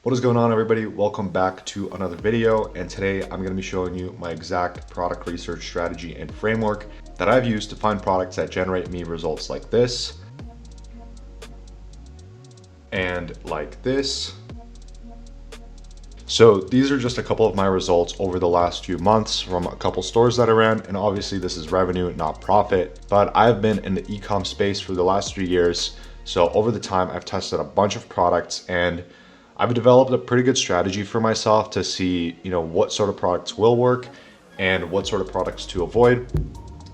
What is going on, everybody? Welcome back to another video, and today I'm going to be showing you my exact product research strategy and framework that I've used to find products that generate me results like this and like this. So these are just a couple of my results over the last few months from a couple stores that I ran, and obviously this is revenue, not profit, but I've been in the e-com space for the last 3 years. So over the time, I've tested a bunch of products and I've developed a pretty good strategy for myself to see, what sort of products will work and what sort of products to avoid.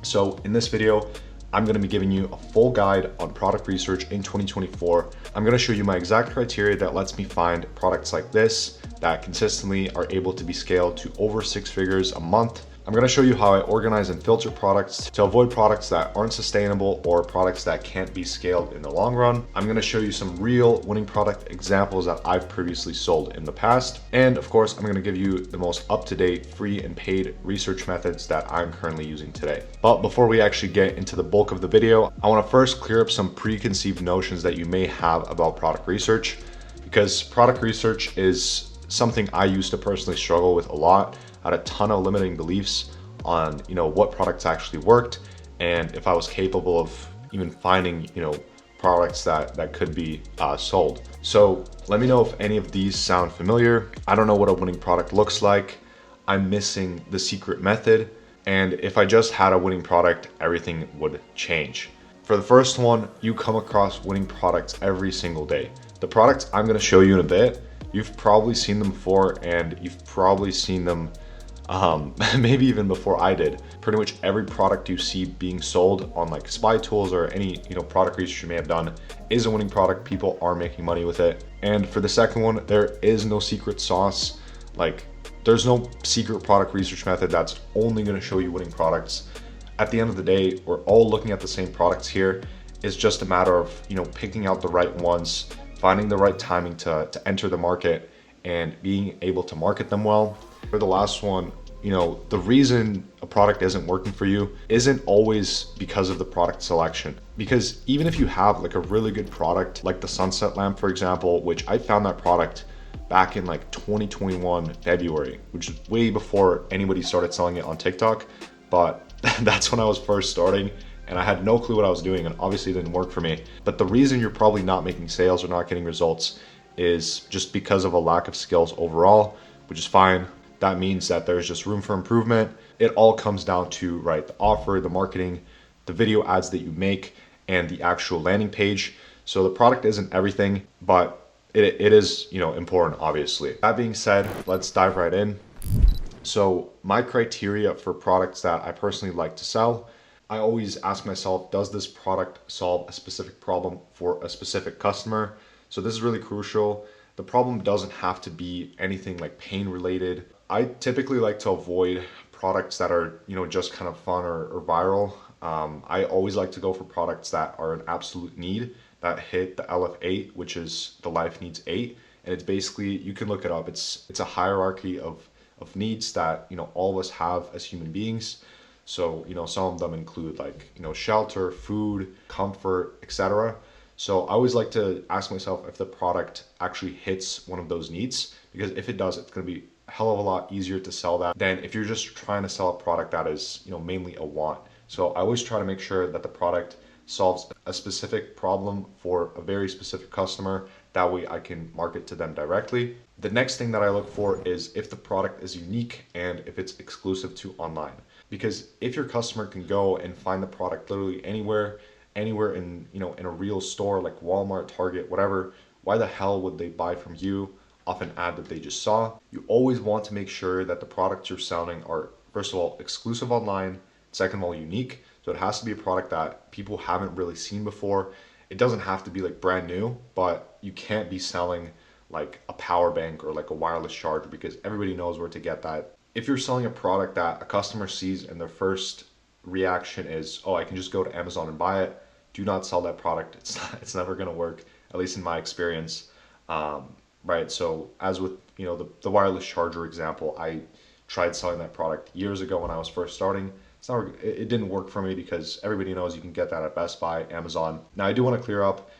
So in this video, I'm going to be giving you a full guide on product research in 2024. I'm going to show you my exact criteria that lets me find products like this that consistently are able to be scaled to over 6 figures a month. I'm going to show you how I organize and filter products to avoid products that aren't sustainable or products that can't be scaled in the long run. I'm going to show you some real winning product examples that I've previously sold in the past. And of course, I'm going to give you the most up-to-date free and paid research methods that I'm currently using today. But before we actually get into the bulk of the video, I want to first clear up some preconceived notions that you may have about product research, because product research is something I used to personally struggle with a lot. I had a ton of limiting beliefs on, what products actually worked and if I was capable of even finding, products that could be sold. So let me know if any of these sound familiar. I don't know what a winning product looks like. I'm missing the secret method. And if I just had a winning product, everything would change. For the first one, you come across winning products every single day. The products I'm going to show you in a bit, you've probably seen them before, and you've probably seen them maybe even before I did. Pretty much every product you see being sold on like Spy Tools or any product research you may have done is a winning product. People are making money with it. And for the second one, there is no secret sauce. Like, there's no secret product research method that's only going to show you winning products. At the end of the day, we're all looking at the same products here. It's just a matter of picking out the right ones, finding the right timing to enter the market, and being able to market them well. For the last one, the reason a product isn't working for you isn't always because of the product selection. Because even if you have like a really good product, like the sunset lamp, for example, which I found that product back in like 2021 February, which is way before anybody started selling it on TikTok. But that's when I was first starting and I had no clue what I was doing, and obviously it didn't work for me. But the reason you're probably not making sales or not getting results is just because of a lack of skills overall, which is fine. That means that there's just room for improvement. It all comes down to, the offer, the marketing, the video ads that you make, and the actual landing page. So the product isn't everything, but it is, important, obviously. That being said, let's dive right in. So my criteria for products that I personally like to sell, I always ask myself, does this product solve a specific problem for a specific customer? So this is really crucial. The problem doesn't have to be anything like pain related. I typically like to avoid products that are, just kind of fun or viral. I always like to go for products that are an absolute need, that hit the LF8, which is the life needs 8. And it's basically, you can look it up. It's a hierarchy of needs that, all of us have as human beings. So, some of them include shelter, food, comfort, etc. So I always like to ask myself if the product actually hits one of those needs, because if it does, it's going to be a hell of a lot easier to sell that than if you're just trying to sell a product that is, mainly a want. So I always try to make sure that the product solves a specific problem for a very specific customer. That way I can market to them directly. The next thing that I look for is if the product is unique and if it's exclusive to online. Because if your customer can go and find the product literally anywhere in, in a real store like Walmart, Target, whatever, why the hell would they buy from you off an ad that they just saw? You always want to make sure that the products you're selling are, first of all, exclusive online, second of all, unique. So it has to be a product that people haven't really seen before. It doesn't have to be like brand new, but you can't be selling like a power bank or like a wireless charger, because everybody knows where to get that. If you're selling a product that a customer sees and their first reaction is, oh, I can just go to Amazon and buy it, do not sell that product. It's never going to work, at least in my experience. Right. So as with, the wireless charger example, I tried selling that product years ago when I was first starting. It didn't work for me because everybody knows you can get that at Best Buy, Amazon. Now I do want to clear up,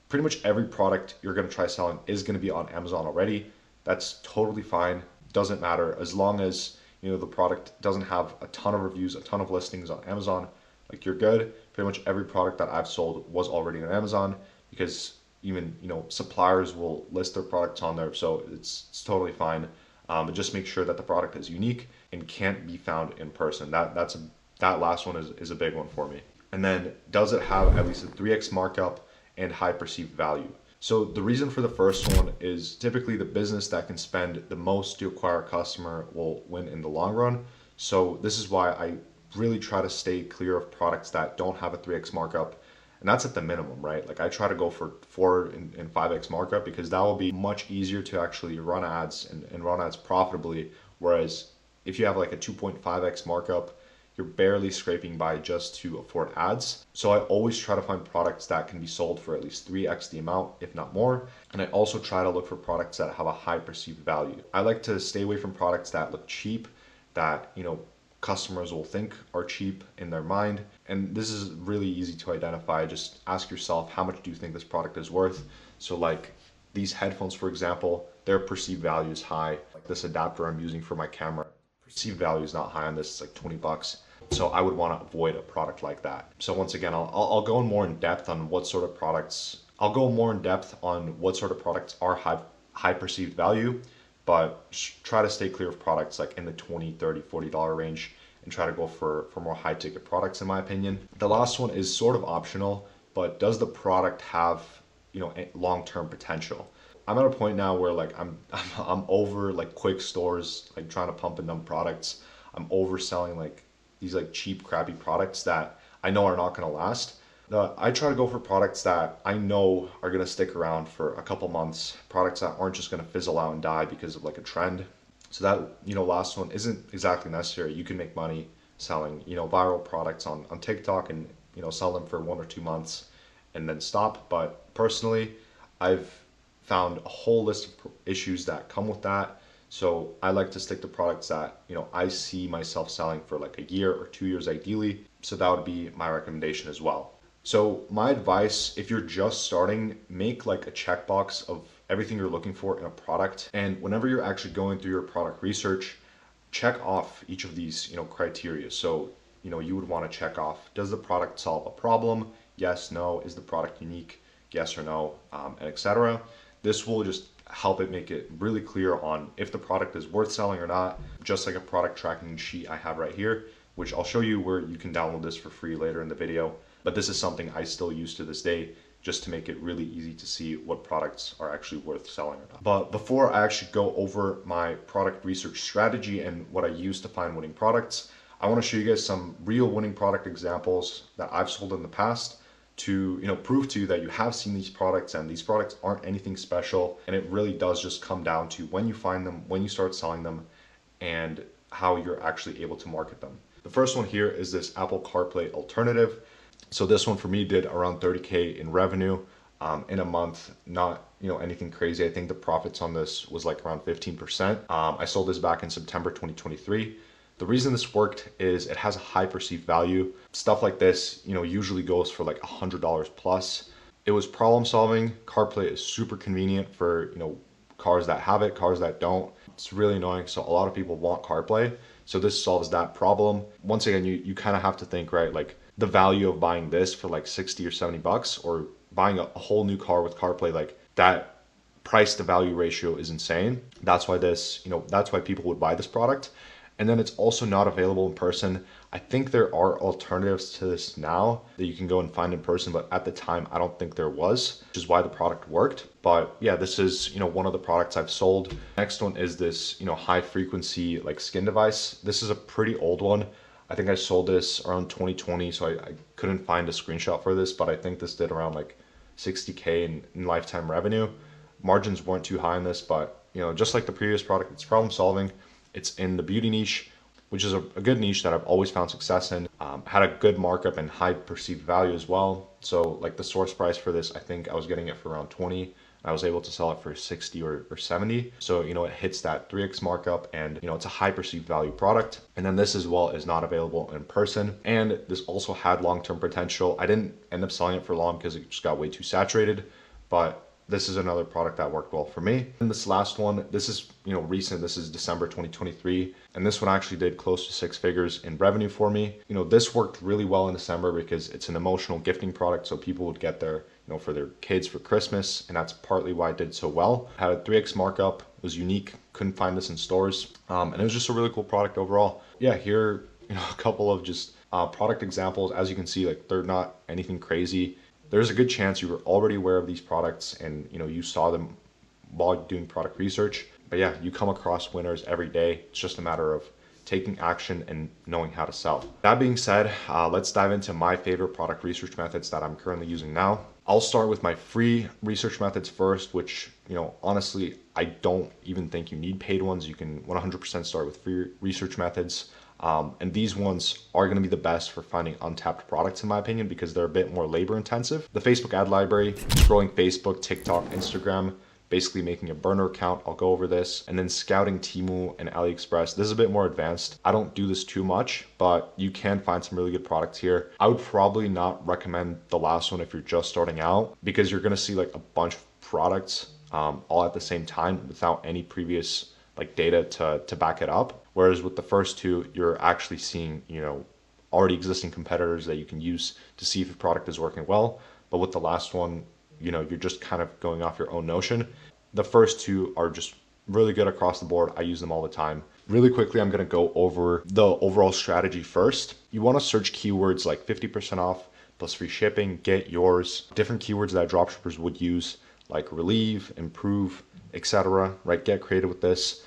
pretty much every product you're going to try selling is going to be on Amazon already. that's totally fine. Doesn't matter as long as the product doesn't have a ton of reviews, a ton of listings on Amazon. Like you're good. Pretty much every product that I've sold was already on Amazon because even suppliers will list their products on there, so it's totally fine. But just make sure that the product is unique and can't be found in person. That last one is a big one for me. And then does it have at least a 3x markup and high perceived value? So the reason for the first one is typically the business that can spend the most to acquire a customer will win in the long run. So this is why I really try to stay clear of products that don't have a 3x markup. And that's at the minimum, right? Like I try to go for 4 and 5x markup because that will be much easier to actually run ads and run ads profitably. Whereas if you have like a 2.5x markup, you're barely scraping by just to afford ads. So I always try to find products that can be sold for at least 3x the amount, if not more. And I also try to look for products that have a high perceived value. I like to stay away from products that look cheap, that, customers will think are cheap in their mind. And this is really easy to identify. Just ask yourself, how much do you think this product is worth? So like these headphones, for example, their perceived value is high. Like this adapter I'm using for my camera, perceived value is not high on this, it's like 20 bucks. So I would want to avoid a product like that. So once again, I'll go more in depth on what sort of products, I'll go more in depth on what sort of products are high perceived value, but try to stay clear of products like in the 20, 30, $40 range and try to go for more high ticket products in my opinion. The last one is sort of optional, but does the product have, long-term potential? I'm at a point now where like I'm over like quick stores, like trying to pump and dump products. I'm overselling like these like cheap, crappy products that I know are not going to last. I try to go for products that I know are going to stick around for a couple months, products that aren't just going to fizzle out and die because of like a trend. So that, last one isn't exactly necessary. You can make money selling, viral products on TikTok and, sell them for 1 or 2 months and then stop. But personally, I've found a whole list of issues that come with that. So I like to stick to products that, I see myself selling for like a year or 2 years ideally. So that would be my recommendation as well. So my advice, if you're just starting, make like a checkbox of everything you're looking for in a product. And whenever you're actually going through your product research, check off each of these, criteria. So, you would want to check off, does the product solve a problem? Yes, no. Is the product unique? Yes or no, and etc. This will just help it make it really clear on if the product is worth selling or not, just like a product tracking sheet I have right here, which I'll show you where you can download this for free later in the video. But this is something I still use to this day just to make it really easy to see what products are actually worth selling or not. But before I actually go over my product research strategy and what I use to find winning products, I want to show you guys some real winning product examples that I've sold in the past to prove to you that you have seen these products and these products aren't anything special, and it really does just come down to when you find them, when you start selling them, and how you're actually able to market them. The first one here is this Apple CarPlay alternative. So this one for me did around 30K in revenue in a month. Not anything crazy. I think the profits on this was like around 15%. I sold this back in September 2023. The reason this worked is it has a high perceived value. Stuff like this, usually goes for like $100 plus. It was problem solving. CarPlay is super convenient for, cars that have it, cars that don't. It's really annoying. So a lot of people want CarPlay. So this solves that problem. Once again, you kind of have to think, right? Like the value of buying this for like 60 or 70 bucks or buying a whole new car with CarPlay, like that price to value ratio is insane. That's why that's why people would buy this product. And then it's also not available in person. I think there are alternatives to this now that you can go and find in person, but at the time, I don't think there was, which is why the product worked. But yeah, this is, one of the products I've sold. Next one is this, high frequency like skin device. This is a pretty old one. I think I sold this around 2020, so I couldn't find a screenshot for this, but I think this did around like 60K in lifetime revenue. Margins weren't too high in this, but just like the previous product, it's problem solving. It's in the beauty niche, which is a good niche that I've always found success in. Had a good markup and high perceived value as well. So like the source price for this, I think I was getting it for around 20. I was able to sell it for 60 or 70. So, it hits that 3x markup and, it's a high perceived value product. And then this as well is not available in person. And this also had long-term potential. I didn't end up selling it for long because it just got way too saturated. But this is another product that worked well for me. And this last one, this is, recent. This is December 2023. And this one actually did close to 6 figures in revenue for me. This worked really well in December because it's an emotional gifting product. So people would get their, for their kids for Christmas. And that's partly why it did so well. Had a 3x markup, was unique. Couldn't find this in stores. And it was just a really cool product overall. Yeah, here, a couple of just product examples. As you can see, like they're not anything crazy. There's a good chance you were already aware of these products and you saw them while doing product research. But yeah, you come across winners every day. It's just a matter of taking action and knowing how to sell. That being said, let's dive into my favorite product research methods that I'm currently using now. I'll start with my free research methods first, which, honestly, I don't even think you need paid ones. You can 100% start with free research methods. And these ones are going to be the best for finding untapped products, in my opinion, because they're a bit more labor intensive. The Facebook ad library, scrolling Facebook, TikTok, Instagram, basically making a burner account. I'll go over this. And then scouting Temu and AliExpress. This is a bit more advanced. I don't do this too much, but you can find some really good products here. I would probably not recommend the last one if you're just starting out, because you're going to see like a bunch of products all at the same time without any previous like data to back it up. Whereas with the first two, you're actually seeing, already existing competitors that you can use to see if a product is working well. But with the last one, you're just kind of going off your own notion. The first two are just really good across the board. I use them all the time. Really quickly, I'm going to go over the overall strategy first. You want to search keywords like 50% off plus free shipping, get yours, different keywords that dropshippers would use like relieve, improve, etc. Right? Get creative with this.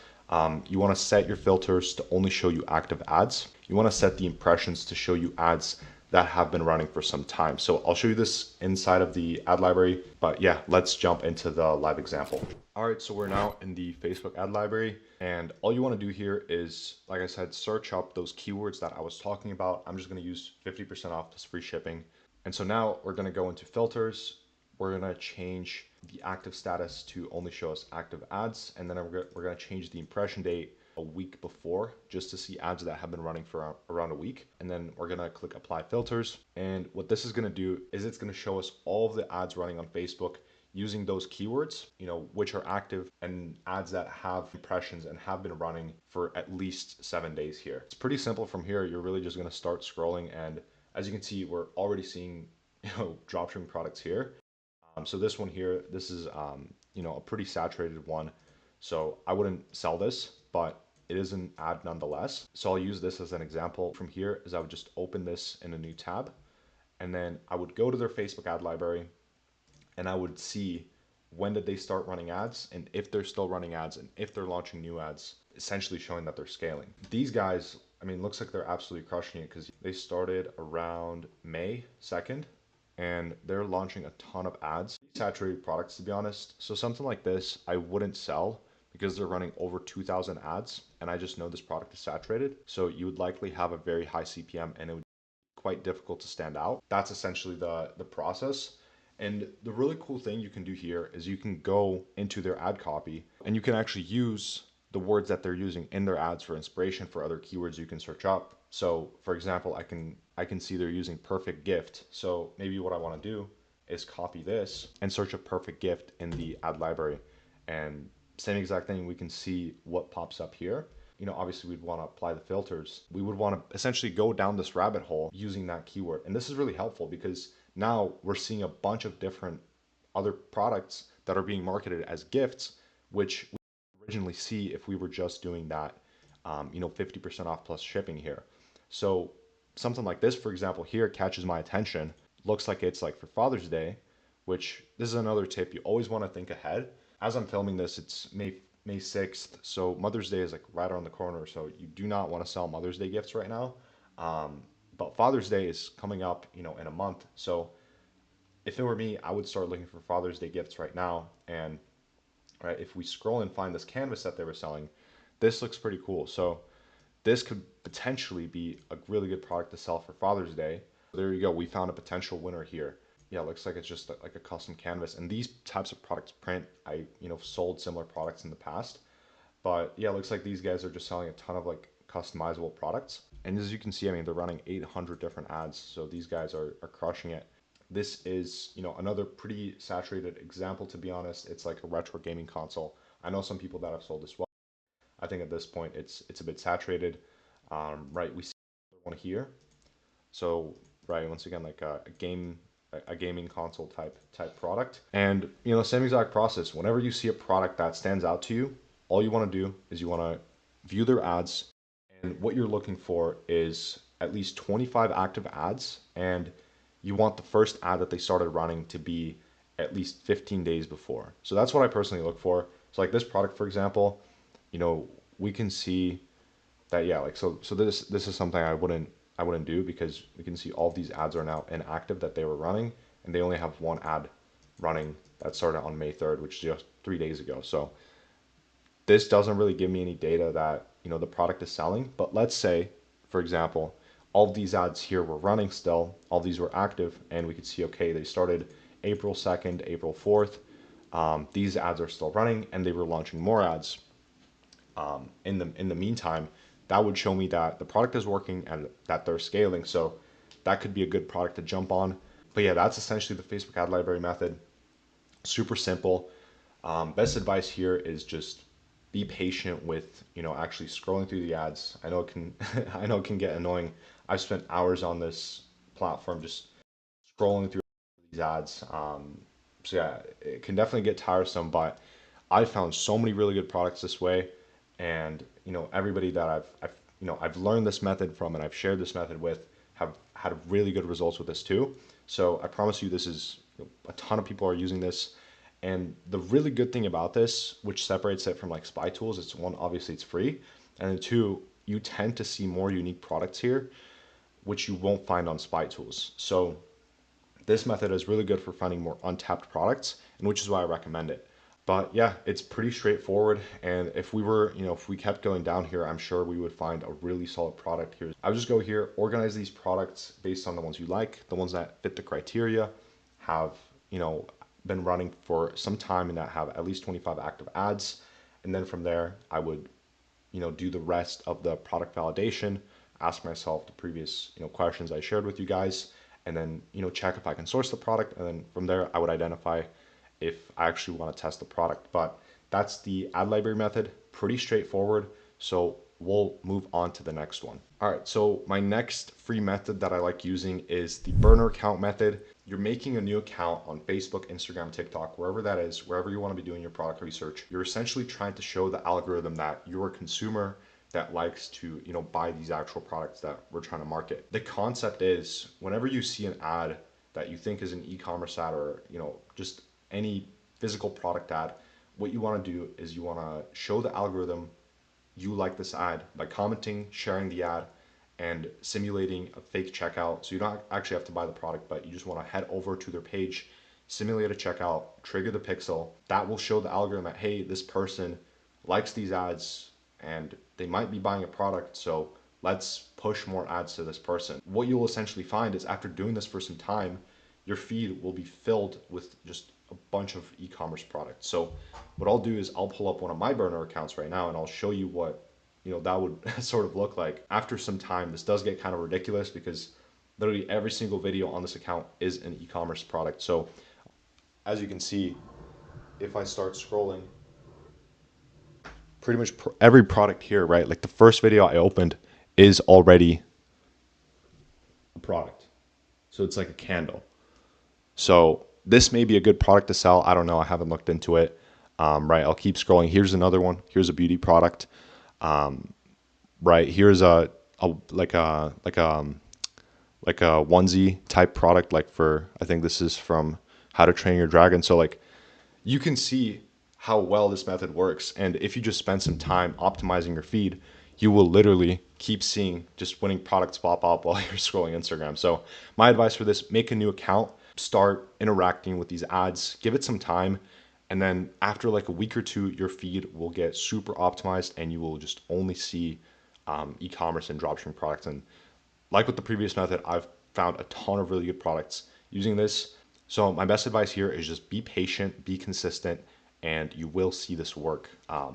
You want to set your filters to only show you active ads. You want to set the impressions to show you ads that have been running for some time. So I'll show you this inside of the ad library, but yeah, let's jump into the live example. All right, so we're now in the Facebook ad library, and all you want to do here is, like I said, search up those keywords that I was talking about. I'm just going to use 50% off plus free shipping. And so now we're going to go into filters. We're going to change the active status to only show us active ads. And then we're going to change the impression date a week before just to see ads that have been running for around a week. And then we're going to click apply filters. And what this is going to do is it's going to show us all of the ads running on Facebook using those keywords, which are active, and ads that have impressions and have been running for at least 7 days here. It's pretty simple from here. You're really just going to start scrolling. And as you can see, we're already seeing, dropshipping products here. So this one here, this is, a pretty saturated one. So I wouldn't sell this, but it is an ad nonetheless. So I'll use this as an example. From here is I would just open this in a new tab, and then I would go to their Facebook ad library, and I would see when did they start running ads, and if they're still running ads, and if they're launching new ads, essentially showing that they're scaling. These guys, looks like they're absolutely crushing it because they started around May 2nd, and they're launching a ton of ads. Saturated products, to be honest. So something like this, I wouldn't sell because they're running over 2,000 ads, and I just know this product is saturated. So you would likely have a very high CPM, and it would be quite difficult to stand out. That's essentially the process. And the really cool thing you can do here is you can go into their ad copy and you can actually use the words that they're using in their ads for inspiration for other keywords you can search up. So for example, I can see they're using perfect gift. So maybe what I want to do is copy this and search a perfect gift in the ad library. And same exact thing, we can see what pops up here. Obviously we'd want to apply the filters. We would want to essentially go down this rabbit hole using that keyword. And this is really helpful because now we're seeing a bunch of different other products that are being marketed as gifts, which we originally see if we were just doing that, 50% off plus shipping here. So something like this, for example, here catches my attention. Looks like it's like for Father's Day, which this is another tip. You always want to think ahead. As I'm filming this, it's May 6th. So Mother's Day is like right around the corner. So you do not want to sell Mother's Day gifts right now. But Father's Day is coming up, in a month. So if it were me, I would start looking for Father's Day gifts right now. And right, if we scroll and find this canvas that they were selling, this looks pretty cool. So this could potentially be a really good product to sell for Father's Day. There you go. We found a potential winner here. Yeah, it looks like it's just like a custom canvas. And these types of products print. I, sold similar products in the past. But yeah, it looks like these guys are just selling a ton of like customizable products. And as you can see, they're running 800 different ads. So these guys are crushing it. This is, another pretty saturated example, to be honest. It's like a retro gaming console. I know some people that have sold this well. I think at this point it's a bit saturated. Right, we see one here. So right, once again, like a gaming console type product. And same exact process. Whenever you see a product that stands out to you, all you want to do is you want to view their ads, and what you're looking for is at least 25 active ads, and you want the first ad that they started running to be at least 15 days before. So that's what I personally look for. So like this product, for example, we can see that, yeah, like so this is something I wouldn't do, because we can see all of these ads are now inactive that they were running, and they only have one ad running that started on May 3rd, which is just 3 days ago. So this doesn't really give me any data that the product is selling. But let's say, for example, all of these ads here were running still, all these were active, and we could see, okay, they started April 2nd, April 4th. These ads are still running, and they were launching more ads in the meantime. That would show me that the product is working and that they're scaling. So that could be a good product to jump on. But yeah, that's essentially the Facebook ad library method. Super simple. Best advice here is just be patient with actually scrolling through the ads. I know it can I know it can get annoying. I've spent hours on this platform just scrolling through these ads. So yeah, it can definitely get tiresome, but I found so many really good products this way, and everybody that I've learned this method from and I've shared this method with have had really good results with this too. So I promise you, this is a ton of people are using this. And the really good thing about this, which separates it from like spy tools, it's one, obviously it's free, and then two, you tend to see more unique products here, which you won't find on spy tools. So this method is really good for finding more untapped products, and which is why I recommend it. But yeah, it's pretty straightforward. And if we kept going down here, I'm sure we would find a really solid product here. I would just go here, organize these products based on the ones you like, the ones that fit the criteria, have, been running for some time and that have at least 25 active ads. And then from there, I would do the rest of the product validation, ask myself the previous, questions I shared with you guys, and then, check if I can source the product. And then from there, I would identify if I actually want to test the product. But that's the ad library method, pretty straightforward. So we'll move on to the next one. All right, so my next free method that I like using is the burner account method. You're making a new account on Facebook, Instagram, TikTok, wherever that is, wherever you want to be doing your product research. You're essentially trying to show the algorithm that you're a consumer that likes to, buy these actual products that we're trying to market. The concept is, whenever you see an ad that you think is an e-commerce ad, or, just any physical product ad, what you want to do is you want to show the algorithm you like this ad by commenting, sharing the ad, and simulating a fake checkout. So you don't actually have to buy the product, but you just want to head over to their page, simulate a checkout, trigger the pixel. That will show the algorithm that, hey, this person likes these ads and they might be buying a product, so let's push more ads to this person. What you'll essentially find is, after doing this for some time, your feed will be filled with just a bunch of e-commerce products. So what I'll do is I'll pull up one of my burner accounts right now, and I'll show you what that would sort of look like. After some time, this does get kind of ridiculous, because literally every single video on this account is an e-commerce product. So as you can see, if I start scrolling, pretty much every product here, right? Like the first video I opened is already a product. So it's like a candle. So this may be a good product to sell. I don't know. I haven't looked into it. Right. I'll keep scrolling. Here's another one. Here's a beauty product. Right. Here's a like a onesie type product. Like I think this is from How to Train Your Dragon. So like you can see how well this method works. And if you just spend some time optimizing your feed, you will literally keep seeing just winning products pop up while you're scrolling Instagram. So my advice for this: make a new account, start interacting with these ads, give it some time, and then after like a week or two, your feed will get super optimized and you will just only see e-commerce and dropshipping products. And like with the previous method, I've found a ton of really good products using this. So my best advice here is just be patient, be consistent, and you will see this work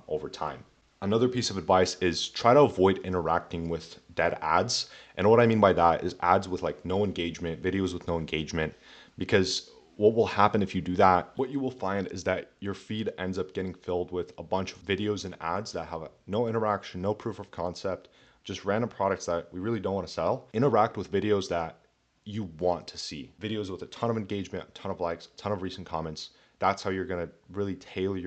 over time. Another piece of advice is try to avoid interacting with dead ads. And what I mean by that is ads with like no engagement, videos with no engagement. because what will happen if you do that, what you will find is that your feed ends up getting filled with a bunch of videos and ads that have no interaction, no proof of concept, just random products that we really don't want to sell. Interact with videos that you want to see, videos with a ton of engagement, a ton of likes, a ton of recent comments. That's how you're going to really tailor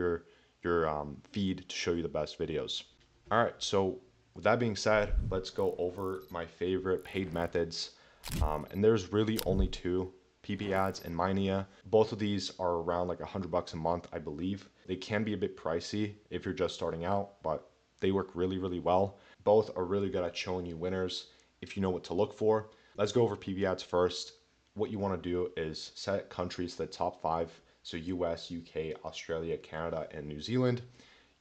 your feed to show you the best videos. All right, so with that being said, let's go over my favorite paid methods. And there's really only two, PP ads and Minea. Both of these are around like $100 a month, I believe. They can be a bit pricey if you're just starting out, but they work really, really well. Both are really good at showing you winners if you know what to look for. Let's go over PP ads first. What you want to do is set countries to the top five. So US, UK, Australia, Canada, and New Zealand.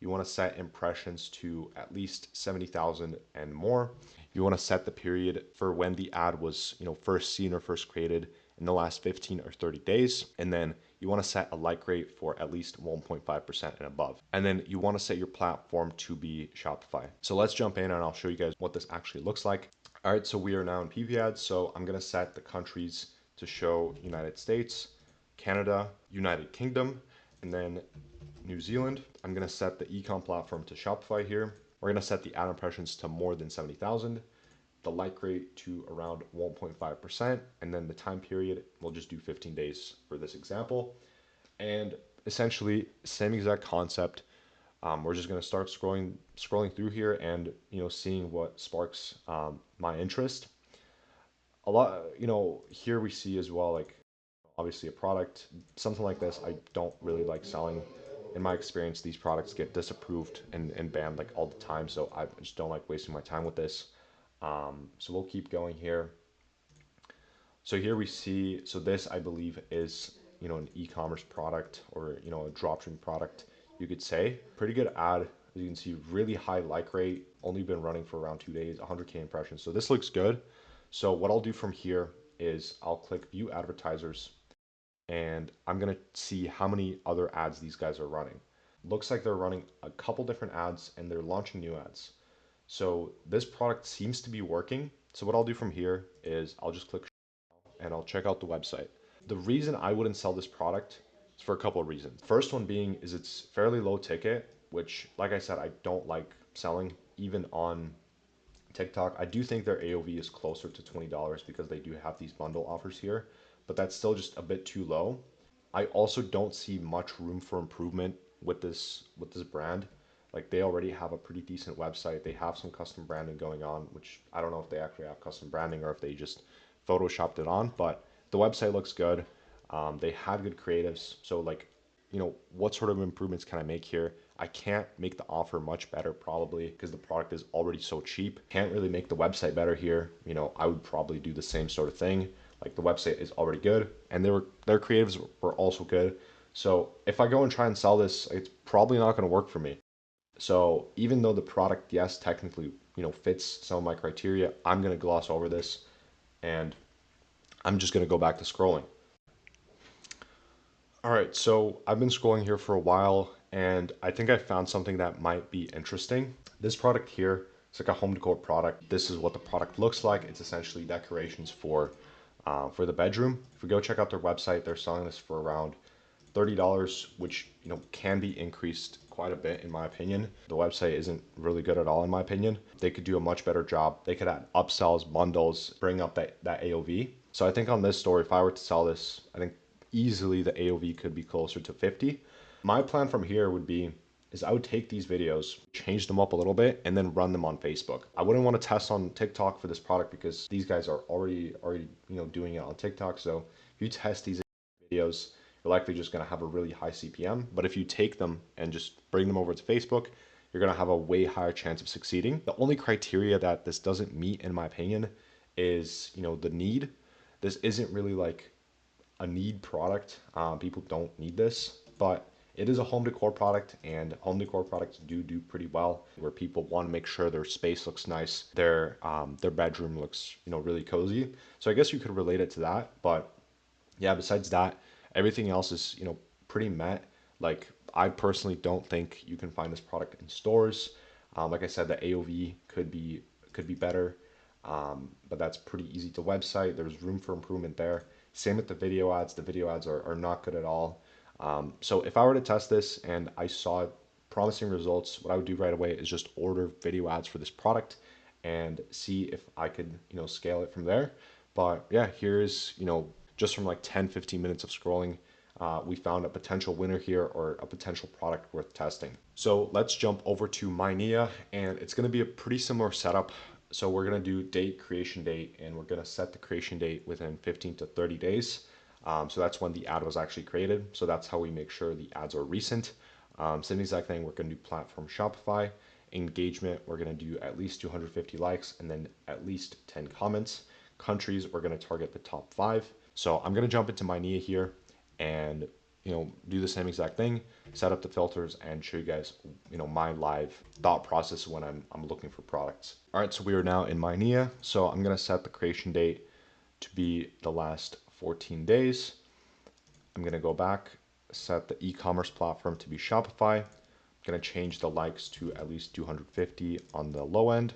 You want to set impressions to at least 70,000 and more. You want to set the period for when the ad was, first seen or first created in the last 15 or 30 days. And then you want to set a like rate for at least 1.5% and above. And then you want to set your platform to be Shopify. So let's jump in and I'll show you guys what this actually looks like. All right, so we are now in PP ads. So I'm going to set the countries to show United States, Canada, United Kingdom, and then New Zealand. I'm going to set the ecom platform to Shopify here. We're going to set the ad impressions to more than 70,000, the like rate to around 1.5%, and then the time period, we'll just do 15 days for this example. And essentially, same exact concept. We're just going to start scrolling through here and seeing what sparks my interest. A lot, here we see as well, like obviously a product, something like this, I don't really like selling. In my experience, these products get disapproved and banned like all the time, so I just don't like wasting my time with this. So we'll keep going here. So here we see, so this I believe is, an e-commerce product or, a dropshipping product, you could say. Pretty good ad. As you can see, really high like rate, only been running for around 2 days, 100K impressions. So this looks good. So what I'll do from here is I'll click view advertisers and I'm gonna see how many other ads these guys are running. Looks like they're running a couple different ads and they're launching new ads. So this product seems to be working. So what I'll do from here is I'll just click and I'll check out the website. The reason I wouldn't sell this product is for a couple of reasons. First one being is it's fairly low ticket, which like I said, I don't like selling even on TikTok. I do think their AOV is closer to $20 because they do have these bundle offers here, but that's still just a bit too low. I also don't see much room for improvement with this brand. Like they already have a pretty decent website. They have some custom branding going on, which I don't know if they actually have custom branding or if they just photoshopped it on, but the website looks good. They had good creatives. So like, what sort of improvements can I make here? I can't make the offer much better probably because the product is already so cheap. Can't really make the website better here. I would probably do the same sort of thing. Like the website is already good and their creatives were also good. So if I go and try and sell this, it's probably not going to work for me. So even though the product, yes, technically, fits some of my criteria, I'm going to gloss over this and I'm just going to go back to scrolling. All right, so I've been scrolling here for a while and I think I found something that might be interesting. This product here, it's like a home decor product. This is what the product looks like. It's essentially decorations for the bedroom. If we go check out their website, they're selling this for around $30, which can be increased quite a bit in my opinion. The website isn't really good at all in my opinion. They could do a much better job. They could add upsells, bundles, bring up that AOV. So I think on this store, if I were to sell this, I think easily the AOV could be closer to 50. My plan from here would be is I would take these videos, change them up a little bit, and then run them on Facebook. I wouldn't want to test on TikTok for this product because these guys are already doing it on TikTok. So if you test these videos, you're likely just going to have a really high CPM. But if you take them and just bring them over to Facebook, you're going to have a way higher chance of succeeding. The only criteria that this doesn't meet, in my opinion, is the need. This isn't really like a need product. People don't need this, but it is a home decor product, and home decor products do pretty well. Where people want to make sure their space looks nice, their bedroom looks really cozy. So I guess you could relate it to that. But yeah, besides that, everything else is pretty met. Like I personally don't think you can find this product in stores. Like I said, the AOV could be better, but that's pretty easy. The website, there's room for improvement there. Same with the video ads are not good at all. So if I were to test this and I saw promising results, what I would do right away is just order video ads for this product and see if I could, scale it from there. But yeah, here's, just from like 10, 15 minutes of scrolling, we found a potential winner here or a potential product worth testing. So let's jump over to MyNia, and it's going to be a pretty similar setup. So we're going to do date, creation date, and we're going to set the creation date within 15 to 30 days. So that's when the ad was actually created. So that's how we make sure the ads are recent. Same exact thing, we're going to do platform Shopify. Engagement, we're going to do at least 250 likes and then at least 10 comments. Countries, we're going to target the top 5. So I'm going to jump into MyNia here and do the same exact thing, set up the filters and show you guys my live thought process when I'm looking for products. All right, so we are now in MyNia. So I'm going to set the creation date to be the last 14 days. I'm going to go back, set the e-commerce platform to be Shopify. I'm going to change the likes to at least 250 on the low end,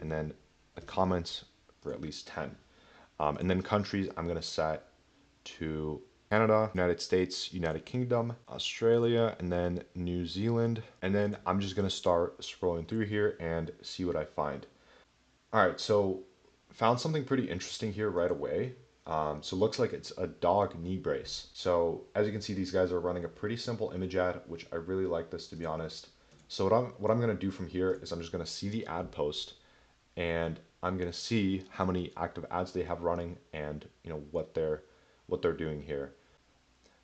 and then the comments for at least 10. And then countries, I'm going to set to Canada, United States, United Kingdom, Australia, and then New Zealand. And then I'm just going to start scrolling through here and see what I find. All right, so found something pretty interesting here right away. So it looks like it's a dog knee brace. So as you can see, these guys are running a pretty simple image ad, which I really like this, to be honest. So what I'm going to do from here is I'm just going to see the ad post, and I'm going to see how many active ads they have running and what they're doing here.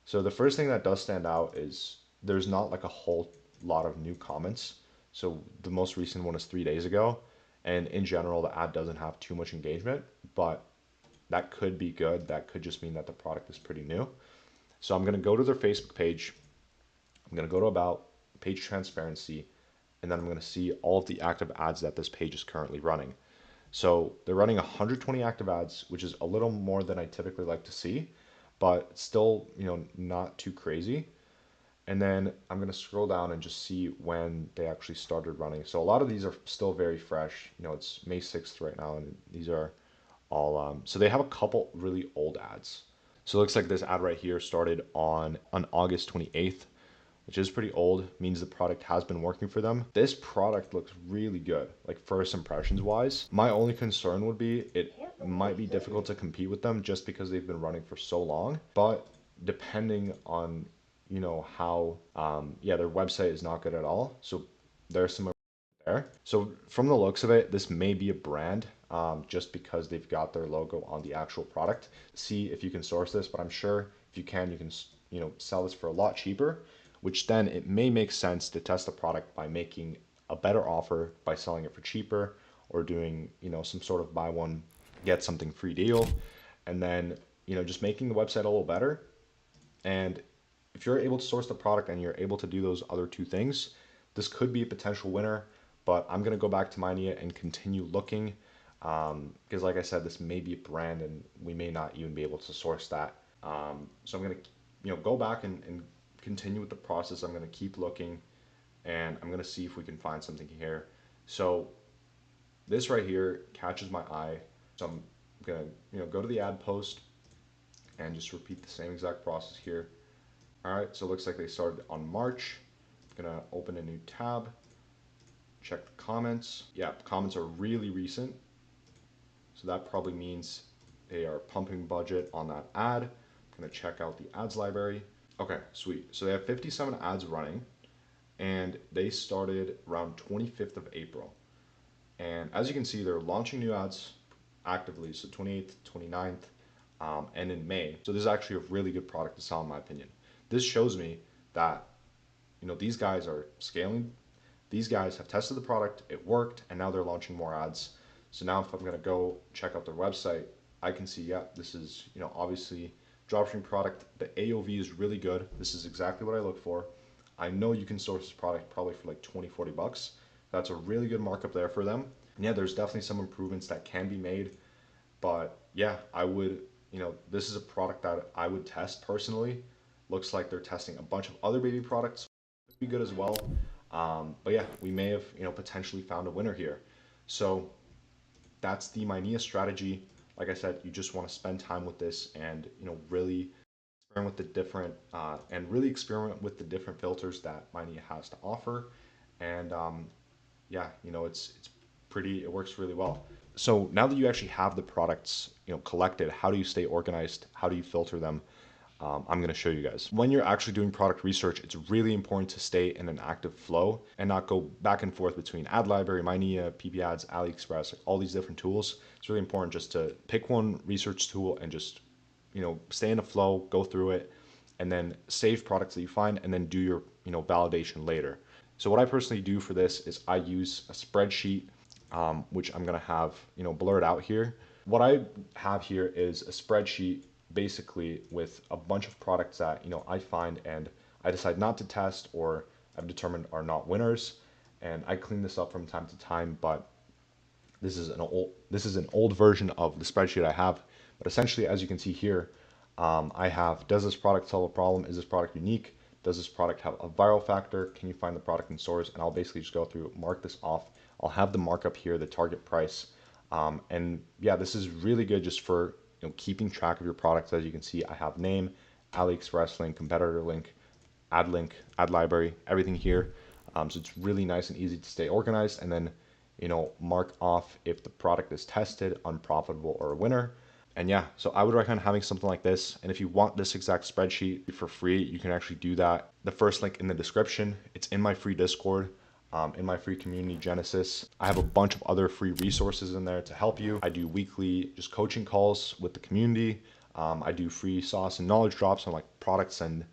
So the first thing that does stand out is there's not like a whole lot of new comments. So the most recent one is 3 days ago. And in general, the ad doesn't have too much engagement, but that could be good. That could just mean that the product is pretty new. So I'm going to go to their Facebook page. I'm going to go to about page transparency, and then I'm going to see all of the active ads that this page is currently running. So they're running 120 active ads, which is a little more than I typically like to see, but still, not too crazy. And then I'm going to scroll down and just see when they actually started running. So a lot of these are still very fresh. It's May 6th right now, and these are all, so they have a couple really old ads. So it looks like this ad right here started on August 28th, which is pretty old, means the product has been working for them. This product looks really good, like first impressions wise. My only concern would be it might be difficult to compete with them just because they've been running for so long. But depending on, how, yeah, their website is not good at all. So there's some there. So from the looks of it, this may be a brand, just because they've got their logo on the actual product. See if you can source this, but I'm sure if you can, sell this for a lot cheaper, which then it may make sense to test the product by making a better offer by selling it for cheaper or doing, some sort of buy one, get something free deal. And then, just making the website a little better. And if you're able to source the product and you're able to do those other two things, this could be a potential winner. But I'm going to go back to MyNia and continue looking, because like I said, this may be a brand and we may not even be able to source that. So I'm going to, go back and continue with the process. I'm going to keep looking, and I'm going to see if we can find something here. So this right here catches my eye. So I'm going to, go to the ad post and just repeat the same exact process here. All right, so it looks like they started on March. I'm gonna open a new tab, check the comments. Yeah, comments are really recent. So that probably means they are pumping budget on that ad. I'm gonna check out the ads library. Okay, sweet. So they have 57 ads running, and they started around 25th of April. And as you can see, they're launching new ads actively, so 28th, 29th, and in May. So this is actually a really good product to sell, in my opinion. This shows me that, these guys are scaling. These guys have tested the product, it worked, and now they're launching more ads. So now if I'm gonna go check out their website, I can see, yeah, this is, obviously dropshipping product. The AOV is really good. This is exactly what I look for. I know you can source this product probably for like 20, 40 bucks. That's a really good markup there for them. And yeah, there's definitely some improvements that can be made. But yeah, I would, this is a product that I would test personally. Looks like they're testing a bunch of other baby products. Could be good as well. But yeah, we may have, potentially found a winner here. So that's the MyNia strategy. like I said, you just want to spend time with this and, really experiment with the different filters that Minea has to offer. And yeah, it's pretty, it works really well. So now that you actually have the products, collected, how do you stay organized? How do you filter them? I'm going to show you guys. When you're actually doing product research, it's really important to stay in an active flow and not go back and forth between Ad Library, Minea, PP Ads, AliExpress, like all these different tools. It's really important just to pick one research tool and just, stay in a flow, go through it, and then save products that you find, and then do your, validation later. So what I personally do for this is I use a spreadsheet, which I'm gonna have, blurred out here. What I have here is a spreadsheet basically with a bunch of products that, I find and I decide not to test or I've determined are not winners. And I clean this up from time to time, but this is an old version of the spreadsheet I have. But essentially, as you can see here, I have, does this product solve a problem? Is this product unique? Does this product have a viral factor? Can you find the product in stores? And I'll basically just go through, mark this off. I'll have the markup here, the target price. And yeah, this is really good just for, keeping track of your products. As you can see, I have name, AliExpress link, competitor link, ad library, everything here. So it's really nice and easy to stay organized, and then, mark off if the product is tested, unprofitable, or a winner. And yeah, so I would recommend having something like this. And if you want this exact spreadsheet for free, you can actually do that. The first link in the description, it's in my free Discord, in my free community Genesis. I have a bunch of other free resources in there to help you. I do weekly just coaching calls with the community. I do free sauce and knowledge drops on like products and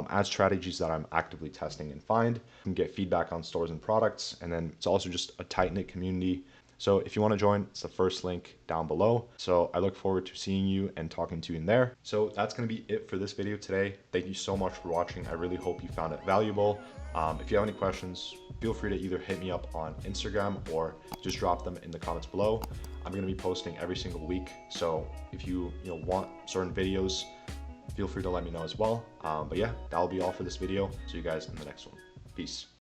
ad strategies that I'm actively testing and find. You can get feedback on stores and products. And then it's also just a tight-knit community. So if you want to join, it's the first link down below. So I look forward to seeing you and talking to you in there. So that's going to be it for this video today. Thank you so much for watching. I really hope you found it valuable. If you have any questions, feel free to either hit me up on Instagram or just drop them in the comments below. I'm going to be posting every single week. So if you want certain videos, feel free to let me know as well. But yeah, that'll be all for this video. See you guys in the next one. Peace.